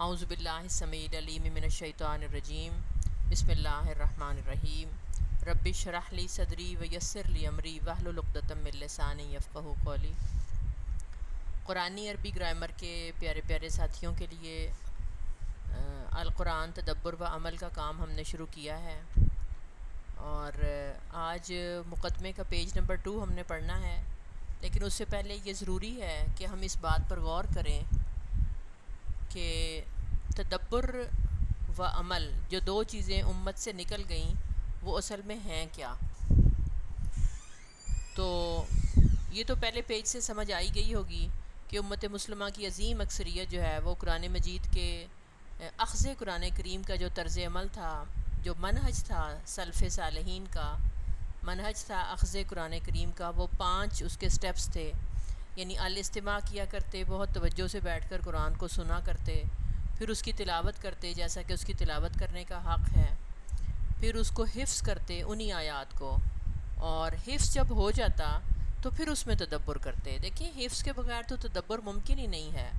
اعوذ باللہ السمیع العلیم من الشیطان الرجیم بسم اللہ الرحمن الرحیم رب اشرح لی صدری ویسر لی امری واحلل عقدۃ من لسانی یفقہوا قولی۔ قرآنی عربی گرامر کے پیارے پیارے ساتھیوں کے لیے القرآن تدبر و عمل کا کام ہم نے شروع کیا ہے، اور آج مقدمے کا پیج نمبر 2 ہم نے پڑھنا ہے، لیکن اس سے پہلے یہ ضروری ہے کہ ہم اس بات پر غور کریں کہ تدبر و عمل جو دو چیزیں امت سے نکل گئیں وہ اصل میں ہیں کیا۔ تو یہ تو پہلے پیج سے سمجھ آئی گئی ہوگی کہ امت مسلمہ کی عظیم اکثریت جو ہے وہ قرآن مجید کے اخذ قرآن کریم کا جو طرز عمل تھا، جو منہج تھا سلف صالحین کا، منہج تھا اخذ قرآن کریم کا، وہ 5 اس کے سٹیپس تھے۔ یعنی الاستماع کیا کرتے، بہت توجہ سے بیٹھ کر قرآن کو سنا کرتے، پھر اس کی تلاوت کرتے جیسا کہ اس کی تلاوت کرنے کا حق ہے، پھر اس کو حفظ کرتے انہی آیات کو، اور حفظ جب ہو جاتا تو پھر اس میں تدبر کرتے۔ دیکھیں حفظ کے بغیر تو تدبر ممکن ہی نہیں ہے۔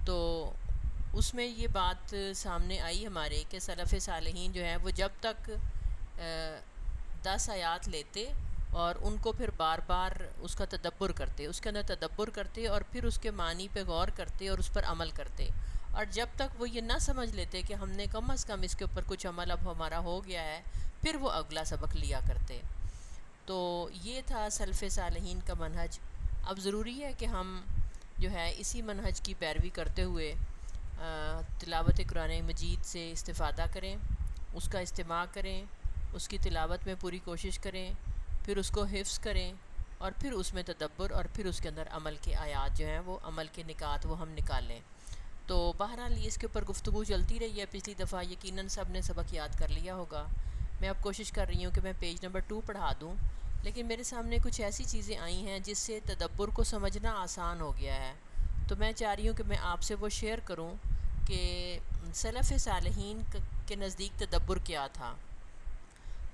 تو اس میں یہ بات سامنے آئی ہمارے کہ سلف صالحین جو ہیں وہ جب تک 10 آیات لیتے اور ان کو پھر بار بار اس کا تدبر کرتے، اس کے اندر تدبر کرتے اور پھر اس کے معنی پہ غور کرتے اور اس پر عمل کرتے، اور جب تک وہ یہ نہ سمجھ لیتے کہ ہم نے کم از کم اس کے اوپر کچھ عمل اب ہمارا ہو گیا ہے، پھر وہ اگلا سبق لیا کرتے۔ تو یہ تھا سلف صالحین کا منہج۔ اب ضروری ہے کہ ہم جو ہے اسی منہج کی پیروی کرتے ہوئے تلاوت قرآن مجید سے استفادہ کریں، اس کا استماع کریں، اس کی تلاوت میں پوری کوشش کریں، پھر اس کو حفظ کریں، اور پھر اس میں تدبر، اور پھر اس کے اندر عمل کے آیات جو ہیں وہ عمل کے نکات وہ ہم نکالیں۔ تو بہرحال اس کے اوپر گفتگو چلتی رہی ہے، پچھلی دفعہ یقیناً سب نے سبق یاد کر لیا ہوگا۔ میں اب کوشش کر رہی ہوں کہ میں پیج نمبر 2 پڑھا دوں، لیکن میرے سامنے کچھ ایسی چیزیں آئی ہیں جس سے تدبر کو سمجھنا آسان ہو گیا ہے، تو میں چاہ رہی ہوں کہ میں آپ سے وہ شیئر کروں کہ سلف صالحین کے نزدیک تدبر کیا تھا۔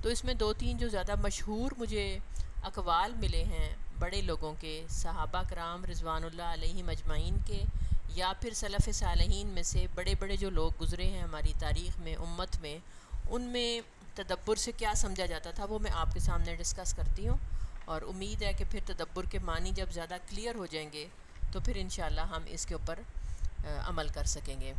تو اس میں 2-3 جو زیادہ مشہور مجھے اقوال ملے ہیں بڑے لوگوں کے، صحابہ کرام رضوان اللہ علیہم اجمعین کے، یا پھر سلف صالحین میں سے بڑے بڑے جو لوگ گزرے ہیں ہماری تاریخ میں، امت میں، ان میں تدبر سے کیا سمجھا جاتا تھا وہ میں آپ کے سامنے ڈسکس کرتی ہوں، اور امید ہے کہ پھر تدبر کے معنی جب زیادہ کلیئر ہو جائیں گے تو پھر انشاءاللہ ہم اس کے اوپر عمل کر سکیں گے۔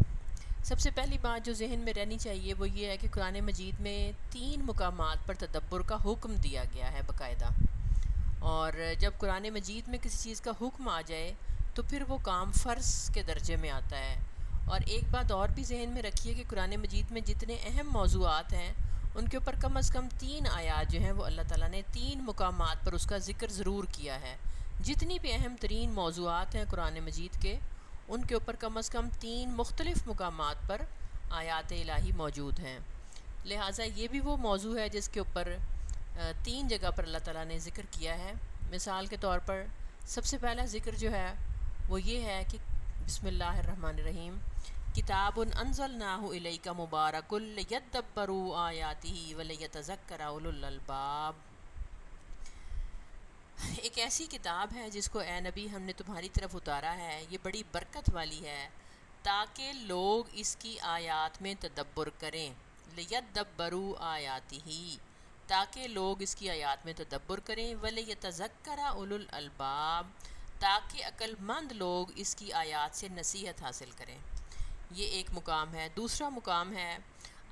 سب سے پہلی بات جو ذہن میں رہنی چاہیے وہ یہ ہے کہ قرآن مجید میں 3 مقامات پر تدبر کا حکم دیا گیا ہے باقاعدہ، اور جب قرآن مجید میں کسی چیز کا حکم آ جائے تو پھر وہ کام فرض کے درجے میں آتا ہے۔ اور ایک بات اور بھی ذہن میں رکھیے کہ قرآن مجید میں جتنے اہم موضوعات ہیں ان کے اوپر کم از کم 3 آیات جو ہیں وہ اللہ تعالیٰ نے 3 مقامات پر اس کا ذکر ضرور کیا ہے۔ جتنی بھی اہم ترین موضوعات ہیں قرآن مجید کے، ان کے اوپر کم از کم 3 مختلف مقامات پر آیات الہی موجود ہیں۔ لہٰذا یہ بھی وہ موضوع ہے جس کے اوپر 3 جگہ پر اللہ تعالیٰ نے ذکر کیا ہے۔ مثال کے طور پر سب سے پہلا ذکر جو ہے وہ یہ ہے کہ بسم اللہ الرحمن الرحیم، کتاب انزلناہ الیک مبارک لیدبروا آیاتہ ولیتذکر اولو الالباب۔ ایک ایسی کتاب ہے جس کو اے نبی ہم نے تمہاری طرف اتارا ہے، یہ بڑی برکت والی ہے تاکہ لوگ اس کی آیات میں تدبر کریں، لیدبروا آیاتہ، تاکہ لوگ اس کی آیات میں تدبر کریں، ولیتذکر اولو الالباب، تاکہ عقل مند لوگ اس کی آیات سے نصیحت حاصل کریں۔ یہ ایک مقام ہے۔ دوسرا مقام ہے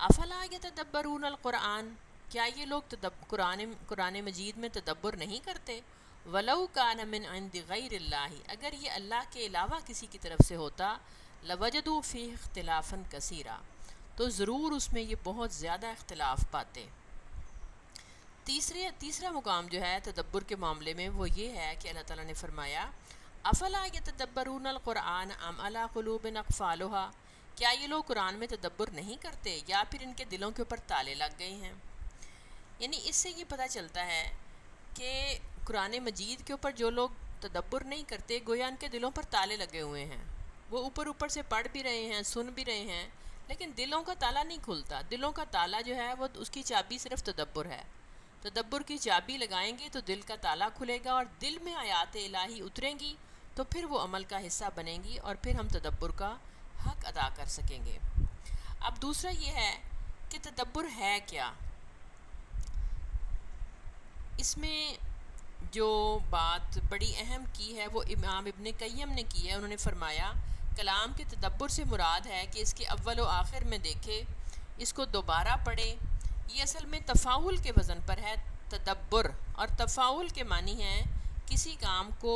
افلا یتدبرون القرآن، کیا یہ لوگ قرآن مجید میں تدبر نہیں کرتے؟ ولو کان من عند غیر اللہ، اگر یہ اللہ کے علاوہ کسی کی طرف سے ہوتا، لوجدوا فیہ اختلافا کثیرا، تو ضرور اس میں یہ بہت زیادہ اختلاف پاتے۔ تیسرا مقام جو ہے تدبر کے معاملے میں وہ یہ ہے کہ اللہ تعالیٰ نے فرمایا افلا یتدبرون القرآن ام علی قلوب اقفالها، کیا یہ لوگ قرآن میں تدبر نہیں کرتے یا پھر ان کے دلوں کے اوپر تالے لگ گئے ہیں۔ یعنی اس سے یہ پتہ چلتا ہے کہ قرآن مجید کے اوپر جو لوگ تدبر نہیں کرتے گویا ان کے دلوں پر تالے لگے ہوئے ہیں، وہ اوپر سے پڑھ بھی رہے ہیں، سن بھی رہے ہیں، لیکن دلوں کا تالا نہیں کھلتا۔ دلوں کا تالا جو ہے وہ اس کی چابی صرف تدبر ہے۔ تدبر کی چابی لگائیں گے تو دل کا تالا کھلے گا، اور دل میں آیات الہی اتریں گی تو پھر وہ عمل کا حصہ بنیں گی، اور پھر ہم تدبر کا حق ادا کر سکیں گے۔ اب دوسرا یہ ہے کہ تدبر ہے کیا۔ اس میں جو بات بڑی اہم کی ہے وہ امام ابن قیم نے کی ہے۔ انہوں نے فرمایا کلام کے تدبر سے مراد ہے کہ اس کے اول و آخر میں دیکھے، اس کو دوبارہ پڑھے۔ یہ اصل میں تفاعل کے وزن پر ہے تدبر، اور تفاعل کے معنی ہے کسی کام کو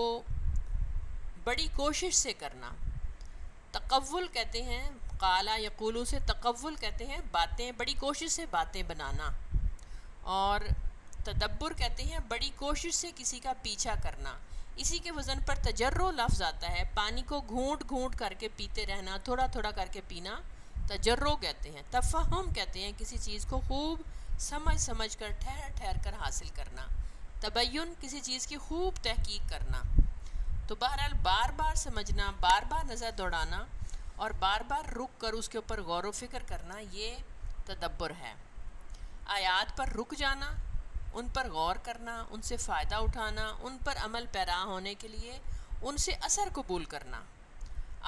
بڑی کوشش سے کرنا۔ تقول کہتے ہیں، قالا یقولو سے تقول کہتے ہیں باتیں، بڑی کوشش سے باتیں بنانا، اور تدبر کہتے ہیں بڑی کوشش سے کسی کا پیچھا کرنا۔ اسی کے وزن پر تجرع لفظ آتا ہے، پانی کو گھونٹ گھونٹ کر کے پیتے رہنا، تھوڑا تھوڑا کر کے پینا تجرع کہتے ہیں۔ تفہم کہتے ہیں کسی چیز کو خوب سمجھ سمجھ کر ٹھہر ٹھہر کر حاصل کرنا۔ تبین کسی چیز کی خوب تحقیق کرنا۔ تو بہرحال بار بار سمجھنا، بار بار نظر دوڑانا، اور بار بار رک کر اس کے اوپر غور و فکر کرنا، یہ تدبر ہے۔ آیات پر رک جانا، ان پر غور کرنا، ان سے فائدہ اٹھانا، ان پر عمل پیرا ہونے کے لیے ان سے اثر قبول کرنا۔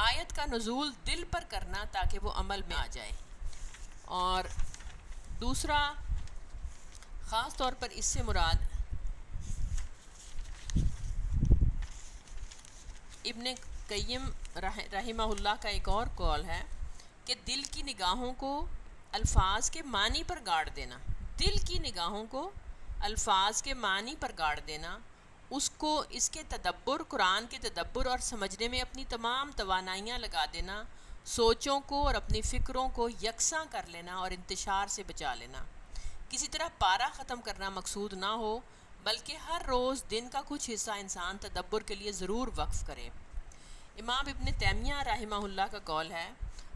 آیت کا نزول دل پر کرنا تاکہ وہ عمل میں آ جائے۔ اور دوسرا خاص طور پر اس سے مراد ابن قیم رحمہ اللہ کا ایک اور قول ہے کہ دل کی نگاہوں کو الفاظ کے معنی پر گاڑ دینا، دل کی نگاہوں کو الفاظ کے معنی پر گاڑ دینا، اس کو اس کے تدبر، قرآن کے تدبر اور سمجھنے میں اپنی تمام توانائیاں لگا دینا، سوچوں کو اور اپنی فکروں کو یکساں کر لینا اور انتشار سے بچا لینا۔ کسی طرح پارا ختم کرنا مقصود نہ ہو، بلکہ ہر روز دن کا کچھ حصہ انسان تدبر کے لیے ضرور وقف کرے۔ امام ابن تیمیہ رحمہ اللہ کا قول ہے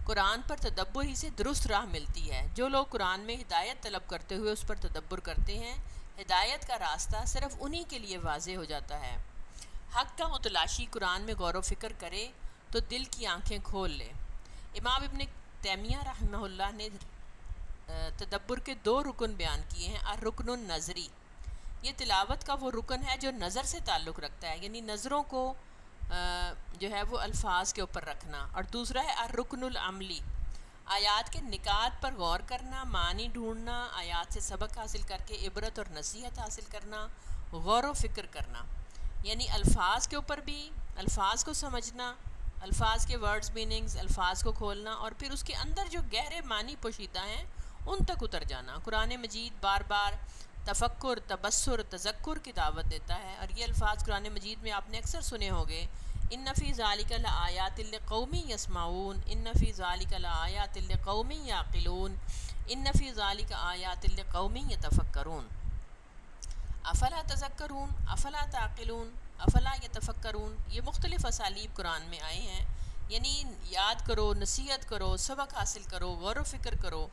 قرآن پر تدبر ہی سے درست راہ ملتی ہے۔ جو لوگ قرآن میں ہدایت طلب کرتے ہوئے اس پر تدبر کرتے ہیں، ہدایت کا راستہ صرف انہی کے لیے واضح ہو جاتا ہے۔ حق کا متلاشی قرآن میں غور و فکر کرے تو دل کی آنکھیں کھول لے۔ امام ابن تیمیہ رحمہ اللہ نے تدبر کے 2 رکن بیان کیے ہیں۔ الرکن النظری، یہ تلاوت کا وہ رکن ہے جو نظر سے تعلق رکھتا ہے، یعنی نظروں کو جو ہے وہ الفاظ کے اوپر رکھنا۔ اور دوسرا ہے الرکن العملی، آیات کے نکات پر غور کرنا، معنی ڈھونڈنا، آیات سے سبق حاصل کر کے عبرت اور نصیحت حاصل کرنا، غور و فکر کرنا، یعنی الفاظ کے اوپر بھی، الفاظ کو سمجھنا، الفاظ کے ورڈز میننگز، الفاظ کو کھولنا، اور پھر اس کے اندر جو گہرے معنی پوشیدہ ہیں ان تک اتر جانا۔ قرآن مجید بار بار تفکر، تبصر، تذکر کی دعوت دیتا ہے، اور یہ الفاظ قرآن مجید میں آپ نے اکثر سنے ہوں گے، ان فی ذالک لآیات لقوم یسمعون، ان فی ذالک لآیات لقوم یعقلون، ان فی ذالک آیات لقوم یتفکرون، افلا تذکرون، افلا تعقلون، افلا یتفکرون۔ یہ مختلف اسالیب قرآن میں آئے ہیں، یعنی یاد کرو، نصیحت کرو، سبق حاصل کرو، غور و فکر کرو،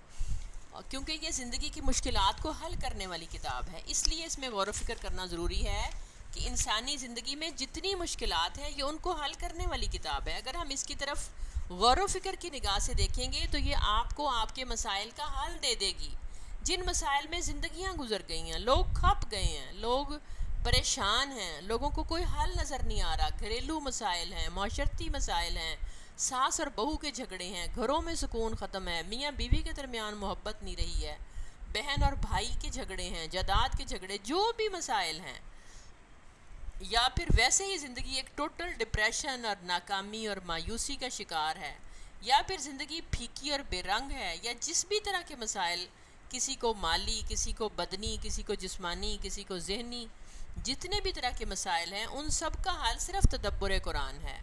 کیونکہ یہ زندگی کی مشکلات کو حل کرنے والی کتاب ہے۔ اس لیے اس میں غور و فکر کرنا ضروری ہے کہ انسانی زندگی میں جتنی مشکلات ہیں یہ ان کو حل کرنے والی کتاب ہے۔ اگر ہم اس کی طرف غور و فکر کی نگاہ سے دیکھیں گے تو یہ آپ کو آپ کے مسائل کا حل دے دے گی۔ جن مسائل میں زندگیاں گزر گئی ہیں، لوگ کھپ گئے ہیں، لوگ پریشان ہیں، لوگوں کو کوئی حل نظر نہیں آ رہا، گھریلو مسائل ہیں، معاشرتی مسائل ہیں، ساس اور بہو کے جھگڑے ہیں، گھروں میں سکون ختم ہے، میاں بیوی کے درمیان محبت نہیں رہی ہے، بہن اور بھائی کے جھگڑے ہیں، جائیداد کے جھگڑے، جو بھی مسائل ہیں، یا پھر ویسے ہی زندگی ایک ٹوٹل ڈپریشن اور ناکامی اور مایوسی کا شکار ہے، یا پھر زندگی پھیکی اور بے رنگ ہے، یا جس بھی طرح کے مسائل، کسی کو مالی، کسی کو بدنی، کسی کو جسمانی، کسی کو ذہنی، جتنے بھی طرح کے مسائل ہیں ان سب کا حل صرف تدبر قرآن ہے۔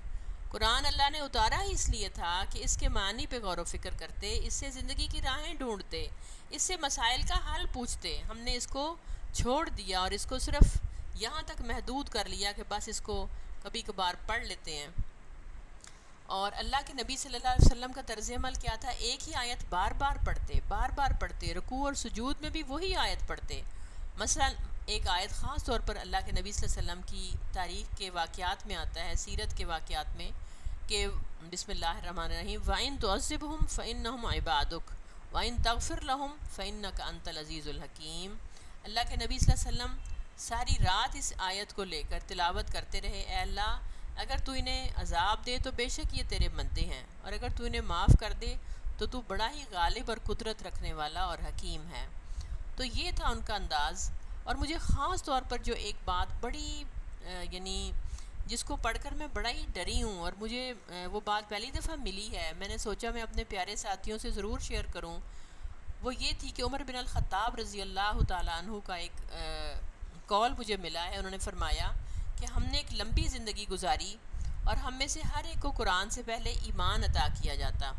قرآن اللہ نے اتارا ہی اس لیے تھا کہ اس کے معنی پہ غور و فکر کرتے، اس سے زندگی کی راہیں ڈھونڈتے، اس سے مسائل کا حل پوچھتے۔ ہم نے اس کو چھوڑ دیا اور اس کو صرف یہاں تک محدود کر لیا کہ بس اس کو کبھی کبھار پڑھ لیتے ہیں۔ اور اللہ کے نبی صلی اللہ علیہ وسلم کا طرز عمل کیا تھا؟ ایک ہی آیت بار بار پڑھتے، بار بار پڑھتے، رکوع اور سجود میں بھی وہی آیت پڑھتے۔ مثلا ایک آیت خاص طور پر اللہ کے نبی صلی اللہ علیہ وسلم کی تاریخ کے واقعات میں آتا ہے، سیرت کے واقعات میں، کہ بسم اللہ الرحمن الرحیم وَإِن تُعَذِّبْهُمْ فَإِنَّهُمْ عِبَادُكَ وَإِن تَغْفِرْ لَهُمْ فَإِنَّكَ أَنْتَ الْعَزِيزُ الْحَكِيمُ۔ اللہ کے نبی صلی اللہ علیہ وسلم ساری رات اس آیت کو لے کر تلاوت کرتے رہے، اے اللہ اگر تو انہیں عذاب دے تو بے شک یہ تیرے بندے ہیں، اور اگر تو انہیں معاف کر دے تو بڑا ہی غالب اور قدرت رکھنے والا اور حکیم ہے۔ تو یہ تھا ان کا انداز۔ اور مجھے خاص طور پر جو ایک بات بڑی یعنی جس کو پڑھ کر میں بڑا ہی ڈری ہوں، اور مجھے وہ بات پہلی دفعہ ملی ہے، میں نے سوچا میں اپنے پیارے ساتھیوں سے ضرور شیئر کروں، وہ یہ تھی کہ عمر بن الخطاب رضی اللہ تعالیٰ عنہ کا ایک کال مجھے ملا ہے۔ انہوں نے فرمایا کہ ہم نے ایک لمبی زندگی گزاری اور ہم میں سے ہر ایک کو قرآن سے پہلے ایمان عطا کیا جاتا،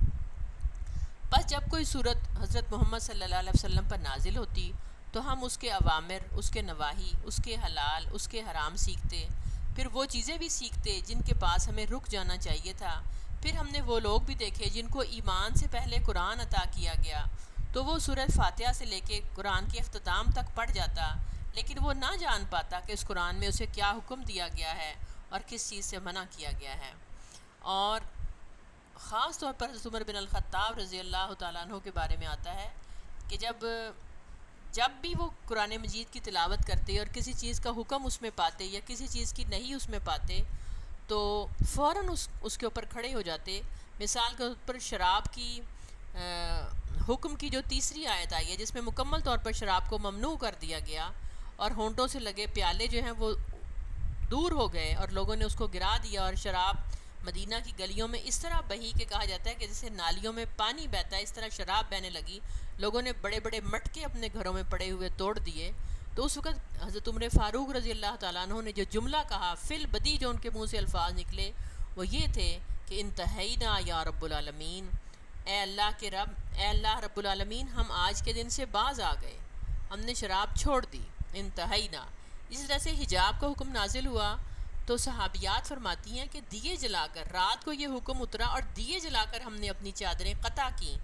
بس جب کوئی صورت حضرت محمد صلی اللہ علیہ وسلم پر نازل ہوتی تو ہم اس کے اوامر، اس کے نواہی، اس کے حلال، اس کے حرام سیکھتے، پھر وہ چیزیں بھی سیکھتے جن کے پاس ہمیں رک جانا چاہیے تھا۔ پھر ہم نے وہ لوگ بھی دیکھے جن کو ایمان سے پہلے قرآن عطا کیا گیا، تو وہ سورہ فاتحہ سے لے کے قرآن کے اختتام تک پڑھ جاتا، لیکن وہ نہ جان پاتا کہ اس قرآن میں اسے کیا حکم دیا گیا ہے اور کس چیز سے منع کیا گیا ہے۔ اور خاص طور پر حضرت عمر بن الخطاب رضی اللہ تعالیٰ عنہ کے بارے میں آتا ہے کہ جب بھی وہ قرآن مجید کی تلاوت کرتے اور کسی چیز کا حکم اس میں پاتے یا کسی چیز کی نہیں اس میں پاتے تو فوراً اس کے اوپر کھڑے ہو جاتے۔ مثال کے طور پر شراب کی حکم کی جو تیسری آیت آئی ہے جس میں مکمل طور پر شراب کو ممنوع کر دیا گیا اور ہونٹوں سے لگے پیالے جو ہیں وہ دور ہو گئے اور لوگوں نے اس کو گرا دیا، اور شراب مدینہ کی گلیوں میں اس طرح بہی کہ کہا جاتا ہے کہ جیسے نالیوں میں پانی بہتا ہے اس طرح شراب بہنے لگی، لوگوں نے بڑے بڑے مٹکے اپنے گھروں میں پڑے ہوئے توڑ دیے۔ تو اس وقت حضرت عمر فاروق رضی اللہ تعالیٰ عنہ نے جو جملہ کہا، فی البدی جو ان کے منہ سے الفاظ نکلے وہ یہ تھے کہ انتہینا یا رب العالمین، اے اللہ کے رب، اے اللہ رب العالمین، ہم آج کے دن سے باز آ گئے، ہم نے شراب چھوڑ دی، انتہینا۔ اسی طرح سے حجاب کا حکم نازل ہوا تو صحابیات فرماتی ہیں کہ دیے جلا کر، رات کو یہ حکم اترا اور دیے جلا کر ہم نے اپنی چادریں قطع کیں،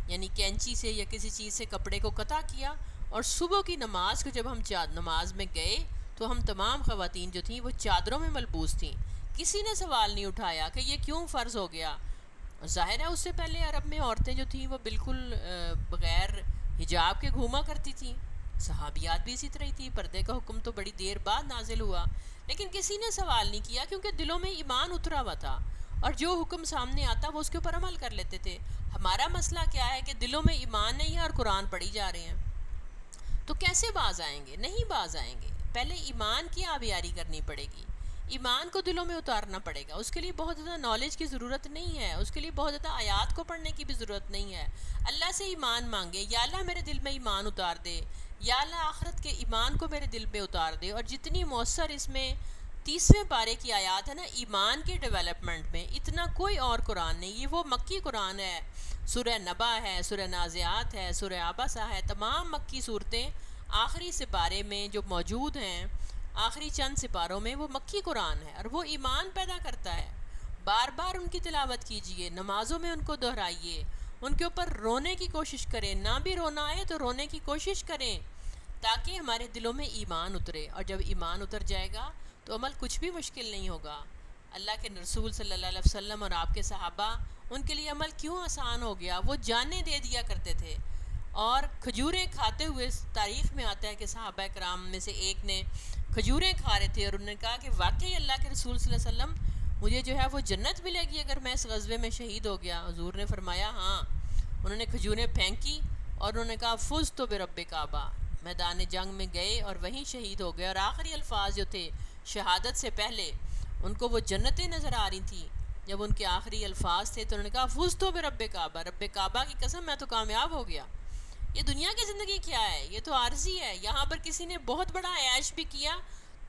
یعنی کینچی سے یا کسی چیز سے کپڑے کو قطع کیا، اور صبح کی نماز کو جب ہم نماز میں گئے تو ہم تمام خواتین جو تھیں وہ چادروں میں ملبوس تھیں، کسی نے سوال نہیں اٹھایا کہ یہ کیوں فرض ہو گیا۔ ظاہر ہے اس سے پہلے عرب میں عورتیں جو تھیں وہ بالکل بغیر حجاب کے گھوما کرتی تھیں، صحابیات بھی اسی طرح ہی تھی، پردے کا حکم تو بڑی دیر بعد نازل ہوا، لیکن کسی نے سوال نہیں کیا کیونکہ دلوں میں ایمان اترا ہوا تھا، اور جو حکم سامنے آتا وہ اس کے اوپر عمل کر لیتے تھے۔ ہمارا مسئلہ کیا ہے کہ دلوں میں ایمان نہیں ہے اور قرآن پڑھی جا رہے ہیں، تو کیسے باز آئیں گے؟ نہیں باز آئیں گے۔ پہلے ایمان کی آبیاری کرنی پڑے گی، ایمان کو دلوں میں اتارنا پڑے گا۔ اس کے لیے بہت زیادہ نالج کی ضرورت نہیں ہے، اس کے لیے بہت زیادہ آیات کو پڑھنے کی بھی ضرورت نہیں ہے۔ اللہ سے ایمان مانگے، یا اللہ میرے دل میں ایمان اتار دے، یا اللہ آخرت کے ایمان کو میرے دل میں اتار دے۔ اور جتنی مؤثر اس میں 30ویں پارے کی آیات ہے نا ایمان کے ڈیولپمنٹ میں، اتنا کوئی اور قرآن نہیں۔ یہ وہ مکی قرآن ہے، سورہ نبا ہے، سورہ نازعات ہے، سورہ عبسہ ہے، تمام مکی صورتیں آخری سپارے میں جو موجود ہیں، آخری چند سپاروں میں، وہ مکی قرآن ہے اور وہ ایمان پیدا کرتا ہے۔ بار بار ان کی تلاوت کیجئے، نمازوں میں ان کو دہرائیے، ان کے اوپر رونے کی کوشش کریں، نہ بھی رونا آئے تو رونے کی کوشش کریں تاکہ ہمارے دلوں میں ایمان اترے، اور جب ایمان اتر جائے گا تو عمل کچھ بھی مشکل نہیں ہوگا۔ اللہ کے رسول صلی اللہ علیہ وسلم اور آپ کے صحابہ، ان کے لیے عمل کیوں آسان ہو گیا؟ وہ جانیں دے دیا کرتے تھے، اور کھجوریں کھاتے ہوئے تاریخ میں آتا ہے کہ صحابہ کرام میں سے ایک نے کھجوریں کھا رہے تھے اور انہوں نے کہا کہ واقعی اللہ کے رسول صلی اللہ علیہ وسلم مجھے جو ہے وہ جنت ملے گی اگر میں اس غزوے میں شہید ہو گیا؟ حضور نے فرمایا ہاں۔ انہوں نے کھجوریں پھینکی اور انہوں نے کہا فز تو برب کعبہ، میدان جنگ میں گئے اور وہیں شہید ہو گئے، اور آخری الفاظ جو تھے شہادت سے پہلے ان کو وہ جنتیں نظر آ رہی تھیں، جب ان کے آخری الفاظ تھے تو انہوں نے کہا فز تو برب کعبہ، رب کعبہ کی قسم میں تو کامیاب ہو گیا۔ یہ دنیا کی زندگی کیا ہے؟ یہ تو عارضی ہے۔ یہاں پر کسی نے بہت بڑا عیش بھی کیا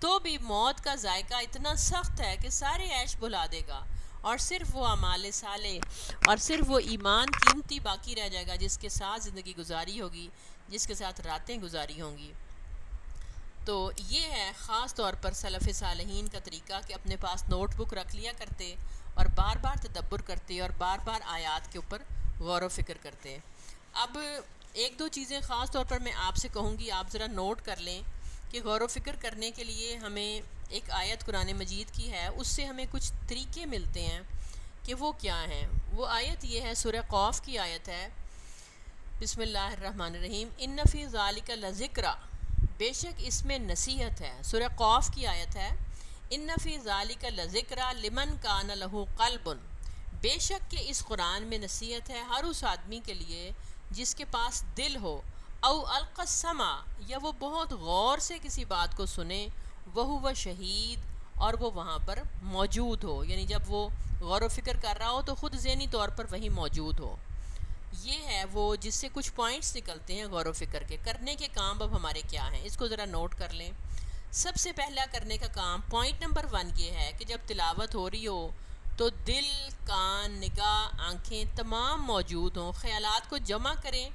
تو بھی موت کا ذائقہ اتنا سخت ہے کہ سارے عیش بھلا دے گا، اور صرف وہ اعمال صالح اور صرف وہ ایمان قیمتی باقی رہ جائے گا جس کے ساتھ زندگی گزاری ہوگی، جس کے ساتھ راتیں گزاری ہوں گی۔ تو یہ ہے خاص طور پر سلف صالحین کا طریقہ کہ اپنے پاس نوٹ بک رکھ لیا کرتے اور بار بار تدبر کرتے اور بار بار آیات کے اوپر غور و فکر کرتے۔ اب ایک دو چیزیں خاص طور پر میں آپ سے کہوں گی، آپ ذرا نوٹ کر لیں کہ غور و فکر کرنے کے لیے ہمیں ایک آیت قرآن مجید کی ہے، اس سے ہمیں کچھ طریقے ملتے ہیں کہ وہ کیا ہیں۔ وہ آیت یہ ہے، سورہ قاف کی آیت ہے، بسم اللہ الرحمن الرحیم، ان فی ذالک لذکرا، بے شک اس میں نصیحت ہے۔ سورہ قاف کی آیت ہے، ان فی ذالک لذکرا لمن کان لہ قلب، بے شک کہ اس قرآن میں نصیحت ہے ہر اس آدمی کے لیے جس کے پاس دل ہو، او القى السمع، یا وہ بہت غور سے کسی بات کو سنے، وہ شہید، اور وہ وہاں پر موجود ہو، یعنی جب وہ غور و فکر کر رہا ہو تو خود ذہنی طور پر وہیں موجود ہو۔ یہ ہے وہ جس سے کچھ پوائنٹس نکلتے ہیں غور و فکر کے۔ کرنے کے کام اب ہمارے کیا ہیں، اس کو ذرا نوٹ کر لیں۔ سب سے پہلا کرنے کا کام، پوائنٹ نمبر 1 یہ ہے کہ جب تلاوت ہو رہی ہو تو دل، کان، نگاہ، آنکھیں تمام موجود ہوں، خیالات کو جمع کریں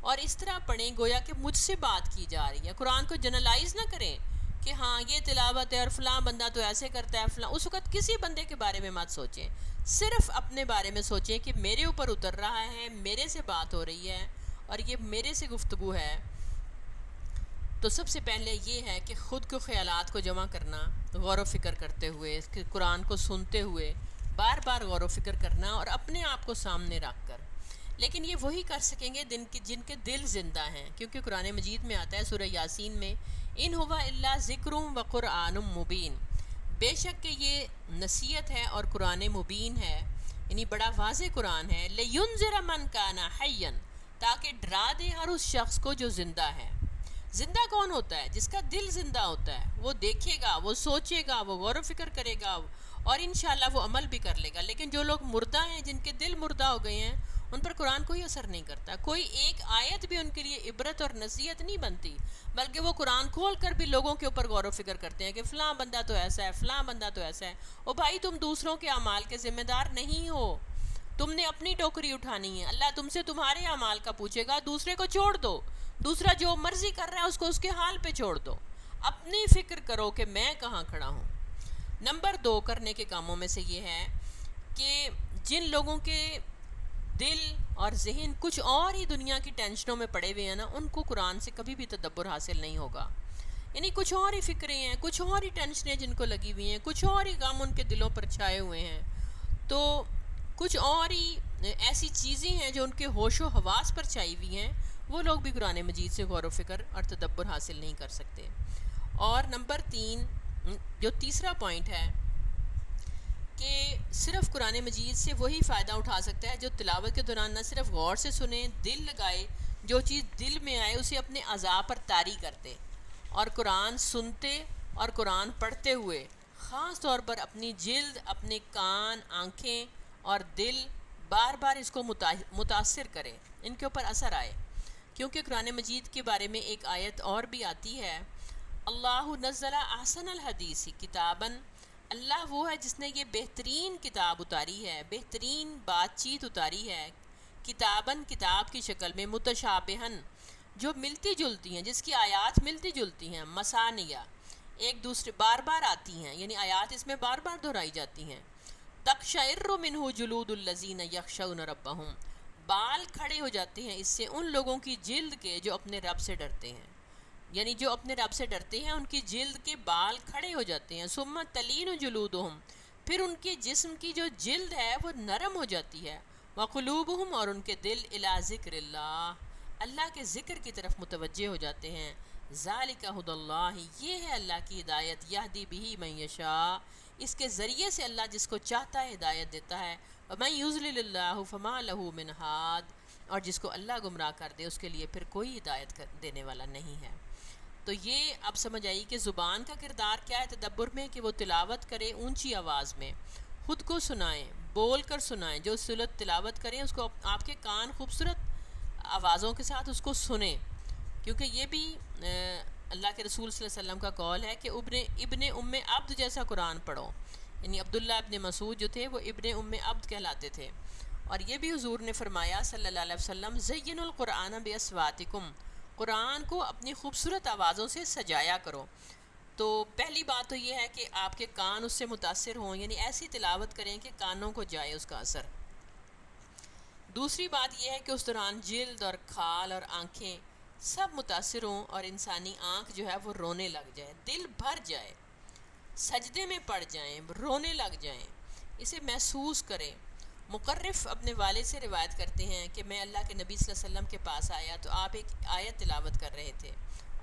اور اس طرح پڑھیں گویا کہ مجھ سے بات کی جا رہی ہے۔ قرآن کو جنرلائز نہ کریں کہ ہاں یہ تلاوت ہے اور فلاں بندہ تو ایسے کرتا ہے، فلاں، اس وقت کسی بندے کے بارے میں مت سوچیں، صرف اپنے بارے میں سوچیں کہ میرے اوپر اتر رہا ہے، میرے سے بات ہو رہی ہے اور یہ میرے سے گفتگو ہے۔ تو سب سے پہلے یہ ہے کہ خود کو خیالات کو جمع کرنا، غور و فکر کرتے ہوئے، کہ قرآن کو سنتے ہوئے بار بار غور و فکر کرنا اور اپنے آپ کو سامنے رکھ کر۔ لیکن یہ وہی کر سکیں گے جن کے دل زندہ ہیں، کیونکہ قرآن مجید میں آتا ہے سورہ یاسین میں، ان ہوا الا ذکر و قرآن مبین، بے شک کہ یہ نصیحت ہے اور قرآن مبین ہے، یعنی بڑا واضح قرآن ہے، لینذر من کان حیا، تاکہ ڈرا دے ہر اس شخص کو جو زندہ ہے۔ زندہ کون ہوتا ہے؟ جس کا دل زندہ ہوتا ہے، وہ دیکھے گا، وہ سوچے گا، وہ غور و فکر کرے گا اور انشاءاللہ وہ عمل بھی کر لے گا۔ لیکن جو لوگ مردہ ہیں، جن کے دل مردہ ہو گئے ہیں، ان پر قرآن کوئی اثر نہیں کرتا، کوئی ایک آیت بھی ان کے لیے عبرت اور نصیحت نہیں بنتی، بلکہ وہ قرآن کھول کر بھی لوگوں کے اوپر غور و فکر کرتے ہیں کہ فلاں بندہ تو ایسا ہے، فلاں بندہ تو ایسا ہے۔ او بھائی، تم دوسروں کے اعمال کے ذمہ دار نہیں ہو، تم نے اپنی ٹوکری اٹھانی ہے، اللہ تم سے تمہارے اعمال کا پوچھے گا، دوسرے کو چھوڑ دو، دوسرا جو مرضی کر رہا ہے اس کو اس کے حال پہ چھوڑ دو، اپنی فکر کرو کہ میں کہاں کھڑا ہوں۔ نمبر 2 کرنے کے کاموں میں سے یہ ہے کہ جن لوگوں کے دل اور ذہن کچھ اور ہی دنیا کی ٹینشنوں میں پڑے ہوئے ہیں نا، ان کو قرآن سے کبھی بھی تدبر حاصل نہیں ہوگا، یعنی کچھ اور ہی فکریں ہیں، کچھ اور ہی ٹینشنیں جن کو لگی ہوئی ہیں، کچھ اور ہی غم ان کے دلوں پر چھائے ہوئے ہیں، تو کچھ اور ہی ایسی چیزیں ہیں جو ان کے ہوش و حواس پر چھائی ہوئی ہیں، وہ لوگ بھی قرآن مجید سے غور و فکر اور تدبر حاصل نہیں کر سکتے۔ اور نمبر 3 جو تیسرا پوائنٹ ہے کہ صرف قرآن مجید سے وہی فائدہ اٹھا سکتا ہے جو تلاوت کے دوران نہ صرف غور سے سنے، دل لگائے، جو چیز دل میں آئے اسے اپنے اعضاء پر طاری کرتے، اور قرآن سنتے اور قرآن پڑھتے ہوئے خاص طور پر اپنی جلد، اپنے کان، آنکھیں اور دل بار بار اس کو متاثر کرے، ان کے اوپر اثر آئے، کیونکہ قرآن مجید کے بارے میں ایک آیت اور بھی آتی ہے، اللہ نزل احسن الحدیث کتاباً، اللہ وہ ہے جس نے یہ بہترین کتاب اتاری ہے، بہترین بات چیت اتاری ہے، کتاباً کتاب کی شکل میں، متشابہن جو ملتی جلتی ہیں، جس کی آیات ملتی جلتی ہیں، مسانیہ ایک دوسرے بار بار آتی ہیں، یعنی آیات اس میں بار بار دہرائی جاتی ہیں، تقشعر منہ جلود الذین یخشون ربہم، بال کھڑے ہو جاتے ہیں اس سے ان لوگوں کی جلد کے جو اپنے رب سے ڈرتے ہیں، یعنی جو اپنے رب سے ڈرتے ہیں ان کی جلد کے بال کھڑے ہو جاتے ہیں، ثم تلین جلودہم، پھر ان کے جسم کی جو جلد ہے وہ نرم ہو جاتی ہے، وقلوبہم، اور ان کے دل الی ذکر اللہ، اللہ کے ذکر کی طرف متوجہ ہو جاتے ہیں، ذالک ھدی اللہ، یہ ہے اللہ کی ہدایت، یہدی بہ من یشاء، اس کے ذریعے سے اللہ جس کو چاہتا ہے ہدایت دیتا ہے، ومن یضلل اللہ فما لہ من ہاد، اور جس کو اللہ گمراہ کر دے اس کے لیے پھر کوئی ہدایت دینے والا نہیں ہے۔ تو یہ اب سمجھ آئی کہ زبان کا کردار کیا ہے تدبر میں، کہ وہ تلاوت کرے اونچی آواز میں، خود کو سنائیں، بول کر سنائیں، جو صورت تلاوت کریں اس کو آپ کے کان خوبصورت آوازوں کے ساتھ اس کو سنیں، کیونکہ یہ بھی اللہ کے رسول صلی اللہ علیہ وسلم کا قول ہے کہ ابن ام عبد جیسا قرآن پڑھو، یعنی عبداللہ ابن مسعود جو تھے وہ ابن ام عبد کہلاتے تھے، اور یہ بھی حضور نے فرمایا صلی اللہ علیہ وسلم، زین القرآن باصواتکم، قرآن کو اپنی خوبصورت آوازوں سے سجایا کرو۔ تو پہلی بات تو یہ ہے کہ آپ کے کان اس سے متاثر ہوں، یعنی ایسی تلاوت کریں کہ کانوں کو جائے اس کا اثر۔ دوسری بات یہ ہے کہ اس دوران جلد اور کھال اور آنکھیں سب متاثر ہوں، اور انسانی آنکھ جو ہے وہ رونے لگ جائے، دل بھر جائے، سجدے میں پڑ جائیں، رونے لگ جائیں، اسے محسوس کریں۔ مقرف اپنے والد سے روایت کرتے ہیں کہ میں اللہ کے نبی صلی اللہ علیہ وسلم کے پاس آیا تو آپ ایک آیت تلاوت کر رہے تھے،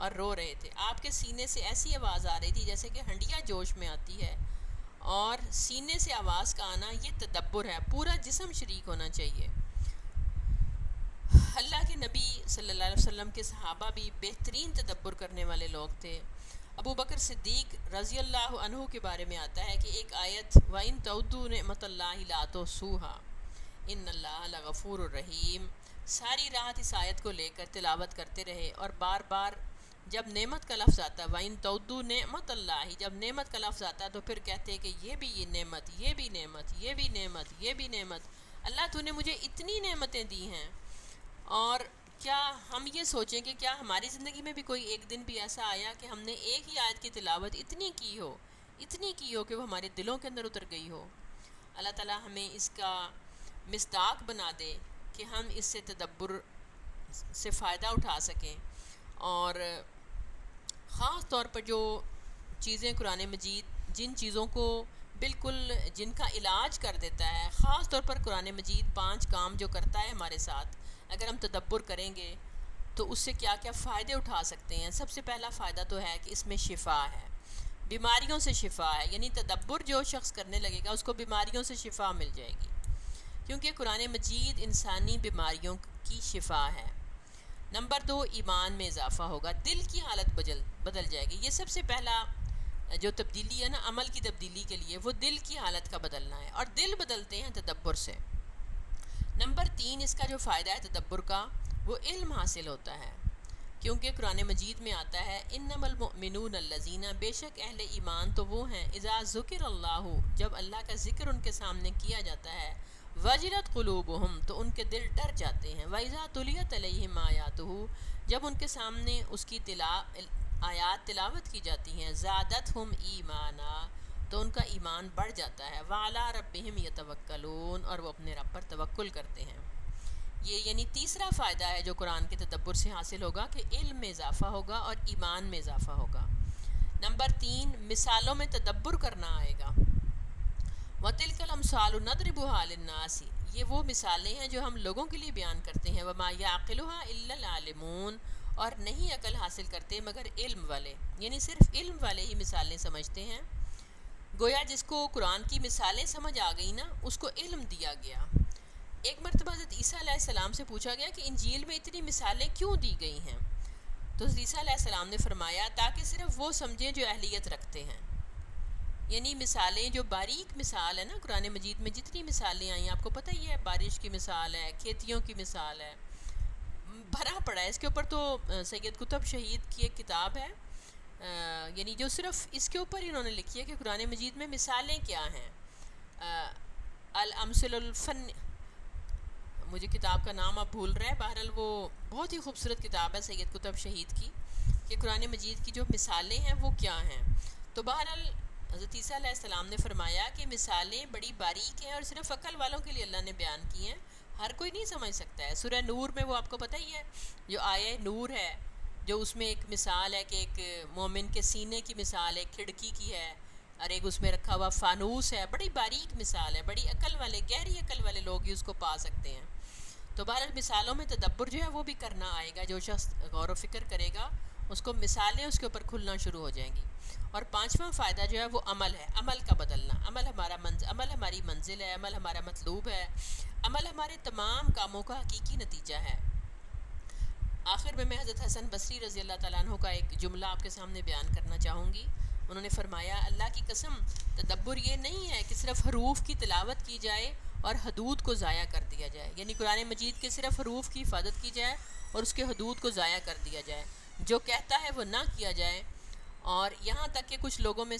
اور رو رہے تھے. آپ کے سینے سے ایسی آواز آ رہی تھی جیسے کہ ہنڈیا جوش میں آتی ہے، اور سینے سے آواز کا آنا یہ تدبر ہے، پورا جسم شریک ہونا چاہیے. اللہ کے نبی صلی اللہ علیہ وسلم کے صحابہ بھی بہترین تدبر کرنے والے لوگ تھے. ابو بکر صدیق رضی اللہ عنہ کے بارے میں آتا ہے کہ ایک آیت وَإِن تَعُدُّوا نِعْمَتَ اللَّهِ لَا تُحْصُوهَا إِنَّ اللَّهَ لَغَفُورٌ رَحِيمٌ، ساری رات اس آیت کو لے کر تلاوت کرتے رہے، اور بار بار جب نعمت کا لفظ آتا وَإِن تَعُدُّوا نِعْمَتَ اللَّهِ، جب نعمت کا لفظ آتا تو پھر کہتے کہ یہ بھی یہ نعمت، یہ بھی نعمت، یہ بھی نعمت، یہ بھی نعمت، اللہ تو نے مجھے اتنی نعمتیں دی ہیں. اور کیا ہم یہ سوچیں کہ کیا ہماری زندگی میں بھی کوئی ایک دن بھی ایسا آیا کہ ہم نے ایک ہی آیت کی تلاوت اتنی کی ہو کہ وہ ہمارے دلوں کے اندر اتر گئی ہو. اللہ تعالیٰ ہمیں اس کا مصداق بنا دے کہ ہم اس سے تدبر سے فائدہ اٹھا سکیں. اور خاص طور پر جو چیزیں قرآن مجید جن چیزوں کو بالکل جن کا علاج کر دیتا ہے، خاص طور پر قرآن مجید 5 کام جو کرتا ہے ہمارے ساتھ، اگر ہم تدبر کریں گے تو اس سے کیا کیا فائدے اٹھا سکتے ہیں. سب سے پہلا فائدہ تو ہے کہ اس میں شفا ہے، بیماریوں سے شفا ہے. یعنی تدبر جو شخص کرنے لگے گا اس کو بیماریوں سے شفا مل جائے گی، کیونکہ قرآن مجید انسانی بیماریوں کی شفا ہے. نمبر 2، ایمان میں اضافہ ہوگا، دل کی حالت بدل جائے گی. یہ سب سے پہلا جو تبدیلی ہے نا عمل کی تبدیلی کے لیے، وہ دل کی حالت کا بدلنا ہے، اور دل بدلتے ہیں تدبر سے. نمبر 3، اس کا جو فائدہ ہے تدبر کا، وہ علم حاصل ہوتا ہے، کیونکہ قرآن مجید میں آتا ہے انما المؤمنون الذین، بے شک اہل ایمان تو وہ ہیں، اذا ذکر اللہ، جب اللہ کا ذکر ان کے سامنے کیا جاتا ہے، وجلت قلوبہم، تو ان کے دل ڈر جاتے ہیں، وَإِذَا تُلِيَتْ عَلَيْهِمْ آیاتہ، جب ان کے سامنے اس کی آیات تلاوت کی جاتی ہیں، زادتہم ایمانا، تو ان کا ایمان بڑھ جاتا ہے، وَعَلَىٰ رَبِّهِمْ يَتَوَكَّلُونَ، اور وہ اپنے رب پر توکل کرتے ہیں. یہ یعنی تیسرا فائدہ ہے جو قرآن کے تدبر سے حاصل ہوگا کہ علم میں اضافہ ہوگا اور ایمان میں اضافہ ہوگا. نمبر 3، مثالوں میں تدبر کرنا آئے گا. وَتِلْكَ الْأَمْثَالُ نَضْرِبُهَا لِلنَّاسِ، یہ وہ مثالیں ہیں جو ہم لوگوں کے لیے بیان کرتے ہیں. وَمَا يَعْقِلُهَا إِلَّا الْعَالِمُونَ، اور نہیں عقل حاصل کرتے مگر علم والے، یعنی صرف علم والے ہی مثالیں سمجھتے ہیں. گویا جس کو قرآن کی مثالیں سمجھ آ گئی نا، اس کو علم دیا گیا. ایک مرتبہ حضرت عیسیٰ علیہ السلام سے پوچھا گیا کہ انجیل میں اتنی مثالیں کیوں دی گئی ہیں؟ تو حضرت عیسیٰ علیہ السلام نے فرمایا تاکہ صرف وہ سمجھیں جو اہلیت رکھتے ہیں. یعنی مثالیں جو باریک مثال ہے نا، قرآن مجید میں جتنی مثالیں آئی ہیں آپ کو پتہ ہی ہے، بارش کی مثال ہے، کھیتیوں کی مثال ہے، بھرا پڑا ہے اس کے اوپر. تو سید قطب شہید کی ایک کتاب ہے، یعنی جو صرف اس کے اوپر انہوں نے لکھی ہے کہ قرآن مجید میں مثالیں کیا ہیں. الامثل الفن، مجھے کتاب کا نام اب بھول رہا ہے، بہرحال وہ بہت ہی خوبصورت کتاب ہے سید قطب شہید کی، کہ قرآن مجید کی جو مثالیں ہیں وہ کیا ہیں. تو بہرحال حضرت عیسیٰ علیہ السلام نے فرمایا کہ مثالیں بڑی باریک ہیں اور صرف عقل والوں کے لیے اللہ نے بیان کی ہیں، ہر کوئی نہیں سمجھ سکتا ہے. سورہ نور میں وہ آپ کو پتہ ہی ہے، جو آیہ نور ہے، جو اس میں ایک مثال ہے کہ ایک مومن کے سینے کی مثال ہے، کھڑکی کی ہے، اور ایک اس میں رکھا ہوا فانوس ہے. بڑی باریک مثال ہے، بڑی عقل والے، گہری عقل والے لوگ ہی اس کو پا سکتے ہیں. تو بہرحال مثالوں میں تدبر جو ہے وہ بھی کرنا آئے گا. جو شخص غور و فکر کرے گا اس کو مثالیں اس کے اوپر کھلنا شروع ہو جائیں گی. اور 5واں فائدہ جو ہے وہ عمل ہے، عمل کا بدلنا. عمل ہماری منزل ہے، عمل ہمارا مطلوب ہے، عمل ہمارے تمام کاموں کا حقیقی نتیجہ ہے. آخر میں حضرت حسن بصری رضی اللہ تعالیٰ عنہ کا ایک جملہ آپ کے سامنے بیان کرنا چاہوں گی. انہوں نے فرمایا اللہ کی قسم، تدبر یہ نہیں ہے کہ صرف حروف کی تلاوت کی جائے اور حدود کو ضائع کر دیا جائے، یعنی قرآن مجید کے صرف حروف کی حفاظت کی جائے اور اس کے حدود کو ضائع کر دیا جائے، جو کہتا ہے وہ نہ کیا جائے. اور یہاں تک کہ کچھ لوگوں میں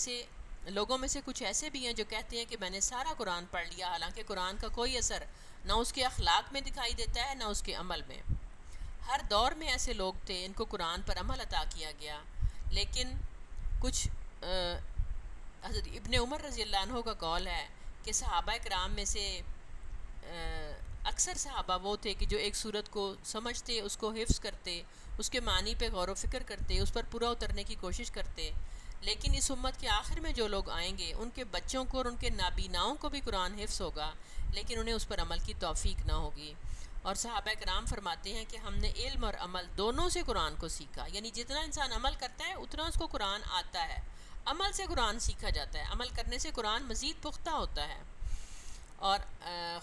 سے کچھ ایسے بھی ہیں جو کہتے ہیں کہ میں نے سارا قرآن پڑھ لیا، حالانکہ قرآن کا کوئی اثر نہ اس کے اخلاق میں دکھائی دیتا ہے نہ اس کے عمل میں. ہر دور میں ایسے لوگ تھے، ان کو قرآن پر عمل عطا کیا گیا، لیکن کچھ حضرت ابن عمر رضی اللہ عنہ کا قول ہے کہ صحابہ کرام میں سے اکثر صحابہ وہ تھے کہ جو ایک صورت کو سمجھتے، اس کو حفظ کرتے، اس کے معنی پہ غور و فکر کرتے، اس پر پورا اترنے کی کوشش کرتے. لیکن اس امت کے آخر میں جو لوگ آئیں گے ان کے بچوں کو اور ان کے نابیناؤں کو بھی قرآن حفظ ہوگا، لیکن انہیں اس پر عمل کی توفیق نہ ہوگی. اور صحابہ کرام فرماتے ہیں کہ ہم نے علم اور عمل دونوں سے قرآن کو سیکھا، یعنی جتنا انسان عمل کرتا ہے اتنا اس کو قرآن آتا ہے، عمل سے قرآن سیکھا جاتا ہے، عمل کرنے سے قرآن مزید پختہ ہوتا ہے۔ اور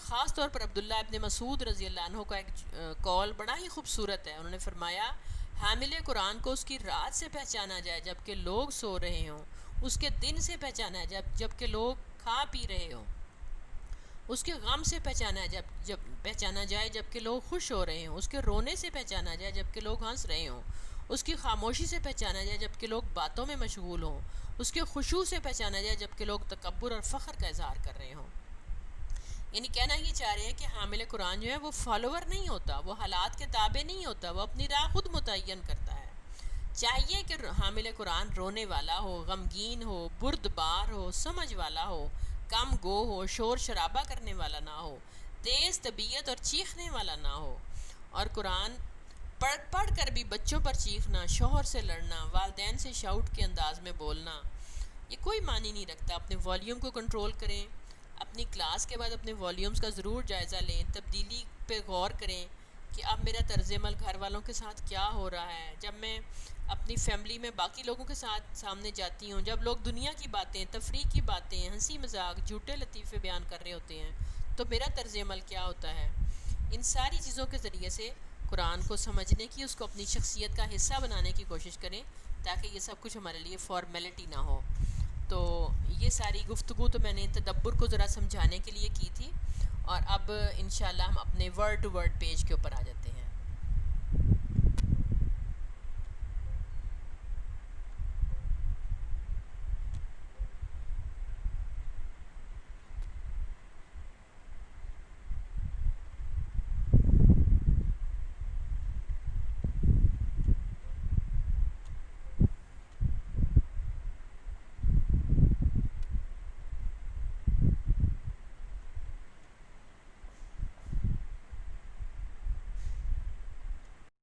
خاص طور پر عبداللہ ابن مسعود رضی اللہ عنہ کا ایک قول بڑا ہی خوبصورت ہے، انہوں نے فرمایا حامل قرآن کو اس کی رات سے پہچانا جائے جب کہ لوگ سو رہے ہوں، اس کے دن سے پہچانا جائے جب کہ لوگ کھا پی رہے ہوں، اس کے غم سے پہچانا جب پہچانا جائے جب کہ لوگ خوش ہو رہے ہوں، اس کے رونے سے پہچانا جائے جب کہ لوگ ہنس رہے ہوں، اس کی خاموشی سے پہچانا جائے جب کہ لوگ باتوں میں مشغول ہوں، اس کے خشوع سے پہچانا جائے جب کہ لوگ تکبر اور فخر کا اظہار کر رہے ہوں۔ یعنی کہنا یہ چاہ رہے ہیں کہ حامل قرآن جو ہے وہ فالوور نہیں ہوتا، وہ حالات کے تابع نہیں ہوتا، وہ اپنی راہ خود متعین کرتا ہے۔ چاہیے کہ حامل قرآن رونے والا ہو، غمگین ہو، بردبار ہو، سمجھ والا ہو، کم گو ہو، شور شرابہ کرنے والا نہ ہو، تیز طبیعت اور چیخنے والا نہ ہو۔ اور قرآن پڑھ کر بھی بچوں پر چیخنا، شوہر سے لڑنا، والدین سے شاؤٹ کے انداز میں بولنا، یہ کوئی معنی نہیں رکھتا۔ اپنے والیوم کو کنٹرول کریں، اپنی کلاس کے بعد اپنے والیومز کا ضرور جائزہ لیں، تبدیلی پہ غور کریں کہ اب میرا طرز عمل گھر والوں کے ساتھ کیا ہو رہا ہے، جب میں اپنی فیملی میں باقی لوگوں کے ساتھ سامنے جاتی ہوں، جب لوگ دنیا کی باتیں، تفریح کی باتیں، ہنسی مذاق، جھوٹے لطیفے بیان کر رہے ہوتے ہیں، تو میرا طرز عمل کیا ہوتا ہے۔ ان ساری چیزوں کے ذریعے سے قرآن کو سمجھنے کی، اس کو اپنی شخصیت کا حصہ بنانے کی کوشش کریں، تاکہ یہ سب کچھ ہمارے لیے فارمیلٹی نہ ہو۔ تو یہ ساری گفتگو تو میں نے تدبر کو ذرا سمجھانے کے لیے کی تھی، اور اب انشاءاللہ ہم اپنے ورڈ ٹو ورڈ پیج کے اوپر آ جاتے ہیں۔